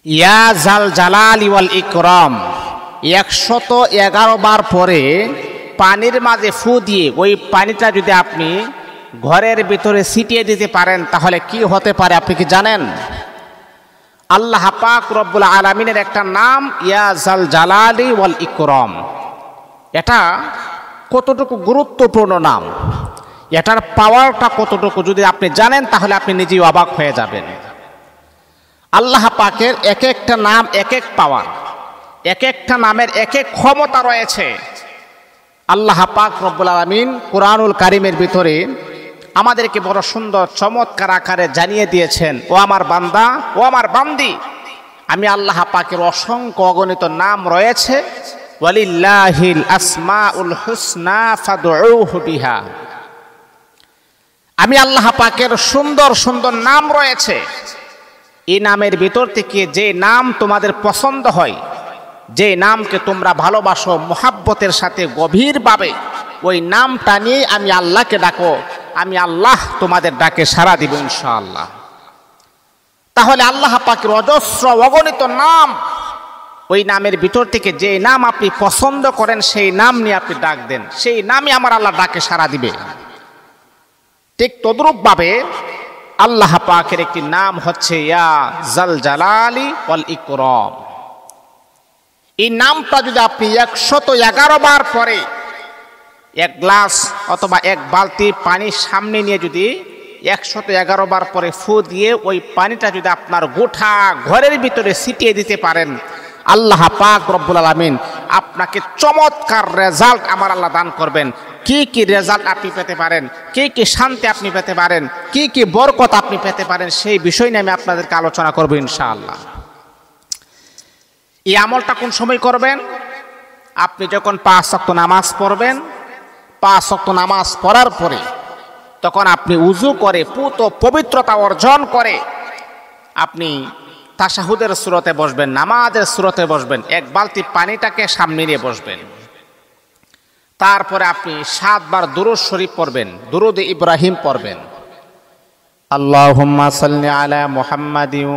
ইয়া জাল জালালি ওয়াল ইকরাম 111 বার পরে পানির মাঝে ফু দিয়ে ওই পানিটা যদি আপনি ঘরের ভিতরে ছিটিয়ে দিতে পারেন তাহলে কি হতে পারে আপনি কি জানেন? আল্লাহ পাক রব্বুল আলামিনের একটা নাম ইয়া জাল জালালি ওয়াল ইকরাম। এটা কতটুকু গুরুত্বপূর্ণ নাম, এটার পাওয়ারটা কতটুকু যদি আপনি জানেন তাহলে আপনি নিজেই অবাক হয়ে যাবেন। আল্লাহ পাকের এক একটা নাম এক এক পাওয়ার, এক একটা নামের এক এক ক্ষমতা রয়েছে। আল্লাহ পাক রব্বুল আলামিন কুরআনুল কারীমের ভিতরে আমাদেরকে বড় সুন্দর চমৎকার আকারে জানিয়ে দিয়েছেন, ও আমার বান্দা, ও আমার বান্দি, আমি আল্লাহ পাকের অসংখ্য অগণিত নাম রয়েছে। ওয়ালিল্লাহিল আসমাউল হুসনা ফাদউহু বিহা। আমি আল্লাহ পাকের সুন্দর সুন্দর নাম রয়েছে, এই নামের ভিতর থেকে যে নাম তোমাদের পছন্দ হয়, যে নামকে তোমরা ভালোবাসো মোহাব্বতের সাথে গভীরভাবে, ওই নামটা নিয়ে আমি আল্লাহকে ডাকো, আমি আল্লাহ তোমাদের ডাকে সাড়া দিব ইনশাআল্লাহ। তাহলে আল্লাহ পাকের অজস্র অগণিত নাম, ওই নামের ভিতর থেকে যে নাম আপনি পছন্দ করেন সেই নাম নিয়ে আপনি ডাক দেন, সেই নামই আমার আল্লাহ ডাকে সাড়া দিবে। ঠিক তদ্রূপভাবে আল্লাহ পাকের একটি নাম হচ্ছে ইয়া জাল জালালি ওয়াল ইকরাম। এই নামটা যদি আপনি 111 বার পরে এক গ্লাস অথবা এক বালতি পানি সামনে নিয়ে যদি 111 বার পরে ফু দিয়ে ওই পানিটা যদি আপনার গোটা ঘরের ভিতরে ছিটিয়ে দিতে পারেন, আল্লাহ পাক রব্বুল আলামিন আপনাকে চমৎকার রেজাল্ট আমার আল্লাহ দান করবেন। কি কি রেজাল্ট আপনি পেতে পারেন, কি কি শান্তি আপনি পেতে পারেন, কি কি বরকত আপনি পেতে পারেন, সেই বিষয় নিয়ে আমি আপনাদেরকে আলোচনা করব ইনশাআল্লাহ। এই আমলটা কোন সময় করবেন? আপনি যখন 5 ওয়াক্ত নামাজ পড়বেন, 5 ওয়াক্ত নামাজ পড়ার পরে তখন আপনি উযু করে পবিত্রতা অর্জন করে আপনি তাশাহুদের সূরতে বসবেন, নামাজের সূরতে বসবেন, এক বালতি পানিটাকে সামনে নিয়ে বসবেন। তারপরে আপনি 7 বার দুরূদ শরীফ পড়বেন, দুরূদ ইব্রাহিম পড়বেন। আল্লাহুম্মা সাল্লি আলা মুহাম্মাদিন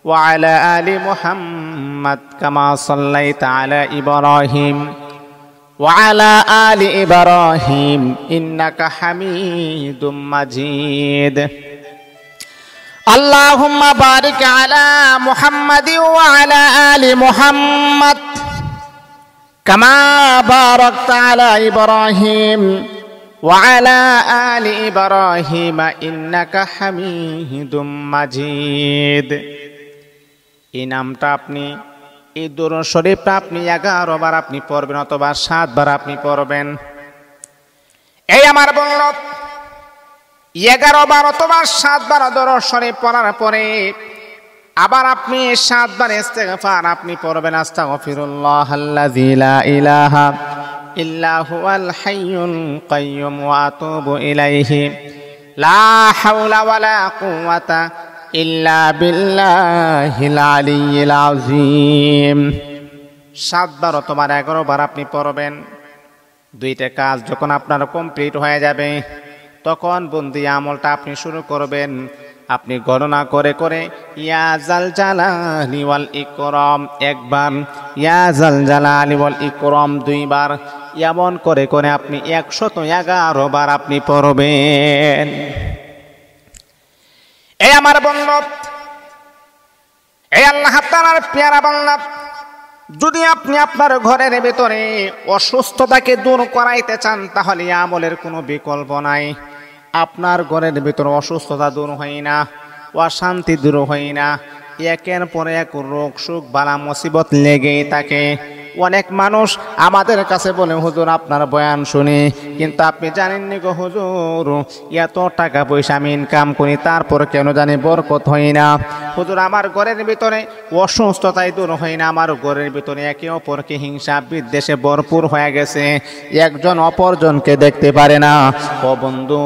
ওয়া আলা আলি মুহাম্মাদ কামা সাল্লাইতা আলা ইব্রাহিম ওয়া আলা আলি ইব্রাহিম ইন্নাকা হামিদুম মাজিদ। আল্লাহুম্মা বারিক আলা মুহাম্মাদিন ওয়া আলা আলি মুহাম্মাদ কামা বারাকতা আলা ইব্রাহিম ওয়া আলা আলি ইব্রাহিম ইন্নাকা হামিদুম মাজিদ। এই নামটা আপনি, এই দুরূদ শরীফটা আপনি 11 বার আপনি পড়বেন অথবা 7 বার আপনি পড়বেন। এই আমার বলল 11 বার অথবা 7 বার দুরূদ শরীফ পড়ার পরে আবার আপনি 7 বার ইস্তেগফার আপনি পড়বেন। আস্তাগফিরুল্লাহাল্লাযী লা ইলাহা ইল্লা হুয়াল হাইয়ুল কাইয়্যুম ওয়া আতুবু ইলাইহি লা হাওলা ওয়ালা কুওয়াতা ইল্লা বিল্লাহিল আলিয়্যিল আযীম। 7 বার অথবা 11 বার আপনি পড়বেন। দুইটা কাজ যখন আপনার কমপ্লিট হয়ে যাবে তখন বন্দি আমলটা আপনি শুরু করবেন। আপনি গণনা করে করে ইয়া জাল জালালি ওয়াল ইকরাম একবার, ইয়া জাল জালালি ওয়াল ইকরাম 2 বার, এমন করে করে আপনি 111 বার আপনি পড়বেন। এই আমার বন্ধু, এই আল্লাহ তাআলার পেয়ারা বান্দা, যদি আপনি আপনার ঘরের ভিতরে অসুস্থতাকে দূর করাইতে চান তাহলে আমলের কোনো বিকল্প নাই। আপনার ঘরের ভিতরে অসুস্থতা দূর হয় না, অশান্তি দূর হয় না, একের পর এক রোগ সুখ বালা মুসিবত লেগেই থাকে। অনেক মানুষ আমাদের কাছে বলে, হুজুর আপনার বয়ান শুনি, কিন্তু আপনি জানেননি গো হুজুর, এত টাকা পয়সা আমি ইনকাম করি তারপর কেন জানি বরকত হয় না। হুজুর আমার ঘরের ভিতরে অসুস্থতাই দূর হয় না, আমার ঘরের ভিতরে একে অপরকে হিংসা বিদ্বেষে ভরপুর হয়ে গেছে, একজন অপরজনকে দেখতে পারে না। ও বন্ধু,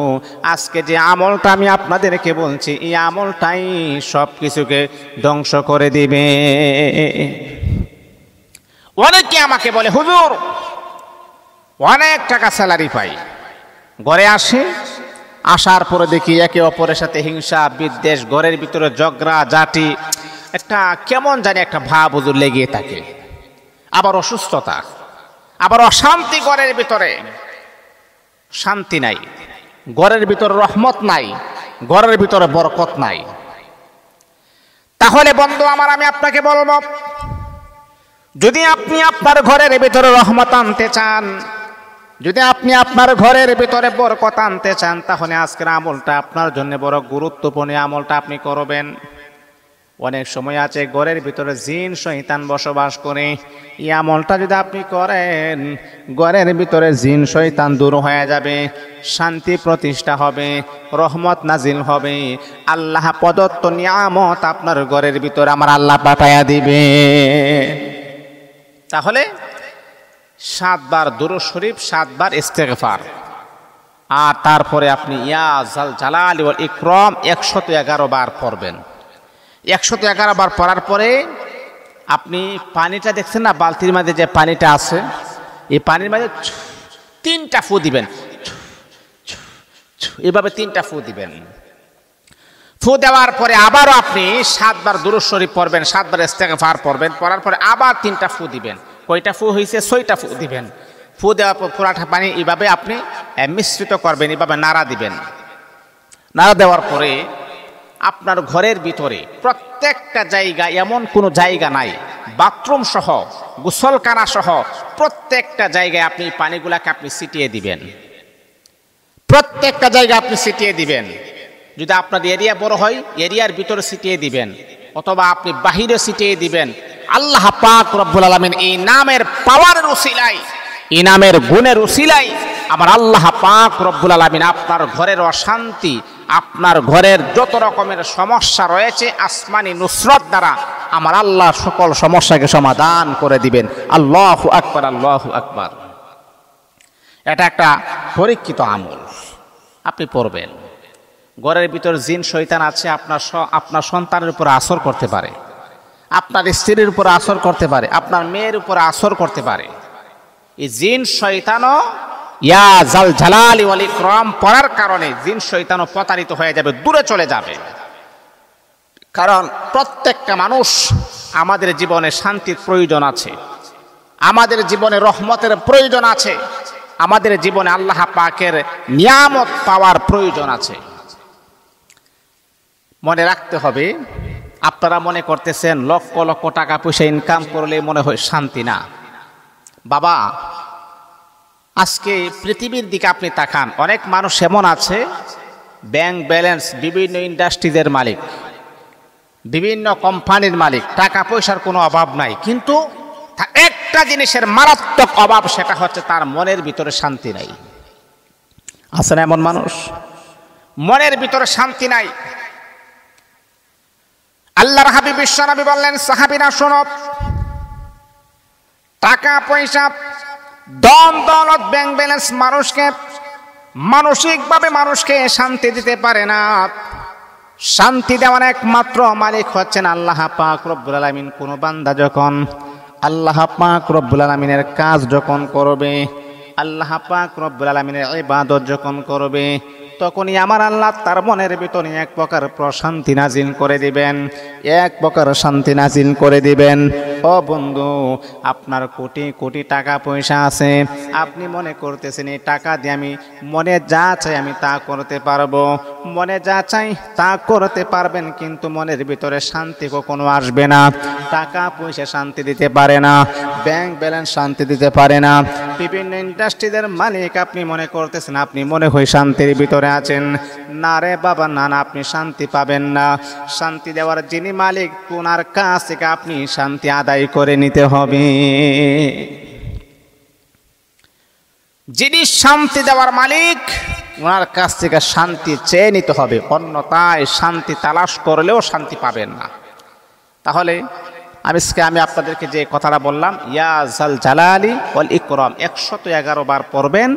আজকে যে আমলটা আমি আপনাদেরকে বলছি, এই আমলটাই সব কিছুকে ধ্বংস করে দিবে। অনেকে আমাকে বলে, হুজুর অনেক টাকা স্যালারি পাই, ঘরে আসে, আসার পরে দেখি একে অপরের সাথে হিংসা বিদ্বেষ, ঘরের ভিতরে ঝগড়া ঝাঁটি, একটা কেমন জানি একটা ভাব হুজুর লেগে থাকে, আবার অসুস্থতা, আবার অশান্তি, ঘরের ভিতরে শান্তি নাই, ঘরের ভিতরে রহমত নাই, ঘরের ভিতরে বরকত নাই। তাহলে বন্ধু আমার, আমি আপনাকে বলবো, যদি আপনি আপনার ঘরের ভিতরে রহমত আনতে চান, যদি আপনি আপনার ঘরের ভিতরে বরকত আনতে চান, তাহলে আজকের আমলটা আপনার জন্য বড় গুরুত্বপূর্ণ। আমলটা আপনি করবেন। অনেক সময় আছে ঘরের ভিতরে জিন শয়তান বসবাস করে, এই আমলটা যদি আপনি করেন, ঘরের ভিতরে জিন শয়তান দূর হয়ে যাবে, শান্তি প্রতিষ্ঠা হবে, রহমত নাজিল হবে, আল্লাহ প্রদত্ত নিয়ামত আপনার ঘরের ভিতরে আমার আল্লাহ পাঠায়া দিবে। তাহলে 7 বার দুরূদ শরীফ, 7 বার ইস্তেগফার, আর তারপরে আপনি ইয়া জাল জালালি ওয়াল ইকরাম 111 বার পড়বেন। 111 বার পড়ার পরে আপনি পানিটা দেখছেন না, বালতির মাঝে যে পানিটা আছে, এই পানির মাঝে 3টা ফু দিবেন, এভাবে 3টা ফু দিবেন। ফু দেওয়ার পরে আবারও আপনি 7 বার দুরূদ শরীফ পড়বেন, 7 বার ইস্তেগফার পড়বেন, পড়ার পরে আবার 3টা ফু দিবেন। কয়টা ফু হয়েছে? 6টা ফু দিবেন। ফু দেওয়ার পর পুরাটা পানি এইভাবে আপনি মিশ্রিত করবেন, এইভাবে নাড়া দিবেন। নাড়া দেওয়ার পরে আপনার ঘরের ভিতরে প্রত্যেকটা জায়গা, এমন কোনো জায়গা নাই, বাথরুম সহ, গোসলখানা সহ প্রত্যেকটা জায়গায় আপনি পানিগুলাকে আপনি ছিটিয়ে দিবেন। প্রত্যেকটা জায়গা আপনি ছিটিয়ে দিবেন। যদি আপনার এরিয়া বড় হয়, এরিয়ার ভিতরে ছিটিয়ে দিবেন, অথবা আপনি বাহিরে ছিটিয়ে দিবেন। আল্লাহ পাক রব্বুল আলামিন এই নামের পাওয়ারের উসিলায়, এই নামের গুণের উসিলায় আমার আল্লাহ পাক রব্বুল আলামিন আপনার ঘরের অশান্তি, আপনার ঘরের যত রকমের সমস্যা রয়েছে, আসমানি নুসরত দ্বারা আমার আল্লাহ সকল সমস্যাকে সমাধান করে দিবেন। আল্লাহু আকবার, আল্লাহু আকবার। এটা একটা পরীক্ষিত আমল, আপনি পড়বেন। ঘরের ভিতর জিন শয়তান আছে, আপনার সন্তানের উপর আসর করতে পারে, আপনার স্ত্রীর উপর আসর করতে পারে, আপনার মেয়ের উপর আসর করতে পারে। এই জিন শয়তানও ইয়া জাল জালালি ওয়াল ইকরাম পড়ার কারণে জিন শয়তানও প্রতারিত হয়ে যাবে, দূরে চলে যাবে। কারণ প্রত্যেকটা মানুষ, আমাদের জীবনে শান্তির প্রয়োজন আছে, আমাদের জীবনে রহমতের প্রয়োজন আছে, আমাদের জীবনে আল্লাহ পাকের নিয়ামত পাওয়ার প্রয়োজন আছে। মনে রাখতে হবে, আপনারা মনে করতেছেন লক্ষ লক্ষ টাকা পয়সা ইনকাম করলে মনে হয় শান্তি। না বাবা, আজকে পৃথিবীর দিকে আপনি তাকান, অনেক মানুষ এমন আছে ব্যাংক ব্যালেন্স, বিভিন্ন ইন্ডাস্ট্রিজের মালিক, বিভিন্ন কোম্পানির মালিক, টাকা পয়সার কোনো অভাব নাই, কিন্তু একটা জিনিসের মারাত্মক অভাব, সেটা হচ্ছে তার মনের ভিতরে শান্তি নাই। আছে না এমন মানুষ? মনের ভিতরে শান্তি নাই। আল্লাহর হাবিব বিশ্বনবী বললেন, সাহাবীরা শোনো, টাকা পয়সা, ধন দৌলত, ব্যাংক ব্যালেন্স মানুষকে মানসিকভাবে মানুষকে শান্তি দিতে পারে না। শান্তি দেওয়ার একমাত্র মালিক হচ্ছেন আল্লাহ পাক রব্বুল আলামিন। কোন বান্দা যখন আল্লাহ পাক রব্বুল আলামিনের কাজ যখন করবে, আল্লাহ পাক রব্বুল আলামিনের ইবাদত যখন করবে, তখনই আমার আল্লাহ তার মনের ভিতরে এক প্রকার প্রশান্তি নাজিল করে দিবেন, এক প্রকার শান্তি নাজিল করে দিবেন। ও বন্ধু, আপনার কোটি কোটি টাকা পয়সা আছে, আপনি মনে করতেছেন এই টাকা দিয়ে আমি মনে যা চাই আমি তা করতে পারবো, মনে যা চাই তা করতে পারবেন, কিন্তু মনের ভিতরে শান্তি কখনো আসবে না। টাকা পয়সা শান্তি দিতে পারে না, ব্যাংক ব্যালেন্স শান্তি দিতে পারে না, বিভিন্ন ইন্ডাস্ট্রিজের মালিক আপনি মনে করতেছেন আপনি মনে হয় শান্তির ভিতরে আছেন। না রে বাবা, না না, আপনি শান্তি পাবেন না। শান্তি দেওয়ার যিনি মালিক, ওনার কাছ থেকে আপনি শান্তি আদায় করে নিতে হবে। যিনি শান্তি দেওয়ার মালিক, ওনার কাছ থেকে শান্তি চেয়ে নিতে হবে, অন্যথায় শান্তি তালাশ করলেও শান্তি পাবেন না। তাহলে আমি আপনাদেরকে যে কথাটা বললাম, ইয়া জাল জালালি ওয়াল ইকরাম 111 বার পড়বেন,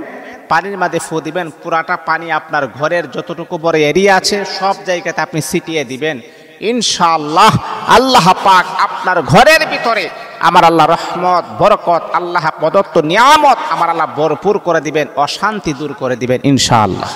পানির মাঝে ফু দিবেন, পুরাটা পানি আপনার ঘরের যতটুকু বড় এরিয়া আছে সব জায়গাতে আপনি ছিটিয়ে দিবেন। ইনশাআল্লাহ আল্লাহ পাক আপনার ঘরের ভিতরে আমার আল্লাহ রহমত, বরকত, আল্লাহ প্রদত্ত নিয়ামত আমার আল্লাহ ভরপুর করে দিবেন, অশান্তি দূর করে দিবেন ইনশাআল্লাহ।